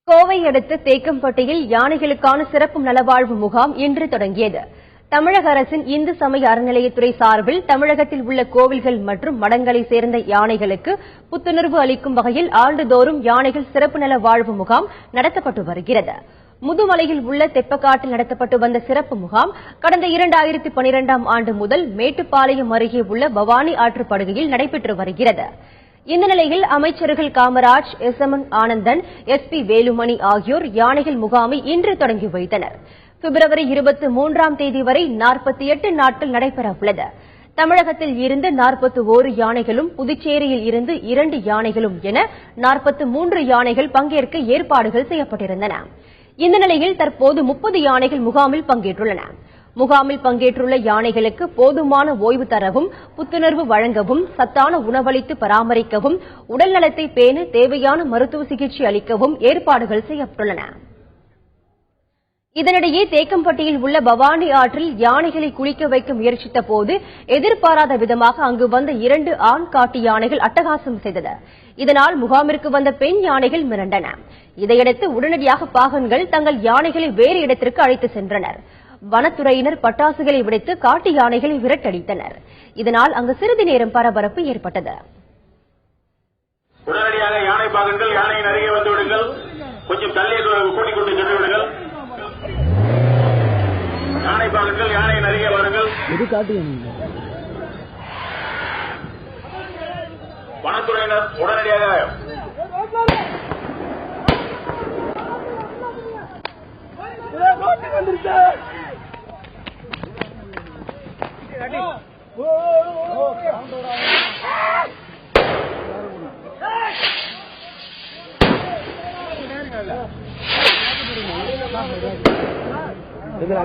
கோவை அடுத்த தேக்கம்பட்டியில் யானைகளுக்கான சிறப்பு நலவாழ்வு முகாம் இன்று தொடங்கியது. தமிழக அரசின் இந்து சமய அறநிலையத்துறை சார்பில் தமிழகத்தில் உள்ள கோவில்கள் மற்றும் மடங்களை சேர்ந்த யானைகளுக்கு புத்துணர்வு அளிக்கும் வகையில் ஆண்டுதோறும் யானைகள் சிறப்பு நல வாழ்வு முகாம் நடத்தப்பட்டு வருகிறது. முதுமலையில் உள்ள தெப்பக்காட்டில் நடத்தப்பட்டு வந்த சிறப்பு முகாம் கடந்த 2012ஆம் ஆண்டு முதல் மேட்டுப்பாளையம் அருகே உள்ள பவானி ஆற்றுப்படுகையில் நடைபெற்று வருகிறது. இந்த நிலையில் அமைச்சர்கள் காமராஜ், எஸ்.எம். ஆனந்தன், எஸ்.பி. வேலுமணி ஆகியோர் யானைகள் முகாமை இன்று தொடங்கி வைத்தனர். பிப்ரவரி 23ஆம் தேதி வரை 48 நாட்கள் நடைபெறவுள்ளது. தமிழகத்தில் இருந்து 41 யானைகளும், புதுச்சேரியில் இருந்து 2 யானைகளும் என 43 யானைகள் பங்கேற்க ஏற்பாடுகள் செய்யப்பட்டிருந்தன. இந்த நிலையில் தற்போது 30 யானைகள் முகாமில் பங்கேற்றுள்ளன. முகாமில் பங்கேற்றுள்ள யானைகளுக்கு போதுமான ஓய்வு தரவும், புத்துணர்வு வழங்கவும், சத்தான உணவளித்து பராமரிக்கவும், உடல் நலத்தை பேண தேவையான மருத்துவ சிகிச்சை அளிக்கவும் ஏற்பாடுகள் செய்யப்பட்டுள்ளன. இதனிடையே தேக்கம்பட்டியில் உள்ள பவானி ஆற்றில் யானைகளை குளிக்க வைக்க முயற்சித்த போது எதிர்பாராத விதமாக அங்கு வந்த 2 ஆண் காட்டு யானைகள் அட்டகாசம் செய்தது. இதனால் முகாமிற்கு வந்த பெண் யானைகள் மிரண்டன. இதையடுத்து உடனடியாக பாகன்கள் தங்கள் யானைகளை வேறு இடத்திற்கு அழைத்து சென்றனர். வனத்துறையினர் பட்டாசுகளை வெடித்து காட்டு யானைகளை விரட்டடித்தனர். இதனால் அங்கு சிறிது நேரம் பரபரப்பு ஏற்பட்டது. உடனடியாக யானை பாகன்கள் யானையின் அருகே வந்து விடுங்கள், கொஞ்சம் தள்ளி கூட்டிக் கொண்டு சென்று விடுங்கள். யானை பாகன்கள் யானையின் அருகே வாருங்கள். வனத்துறையினர் உடனடியாக இதுல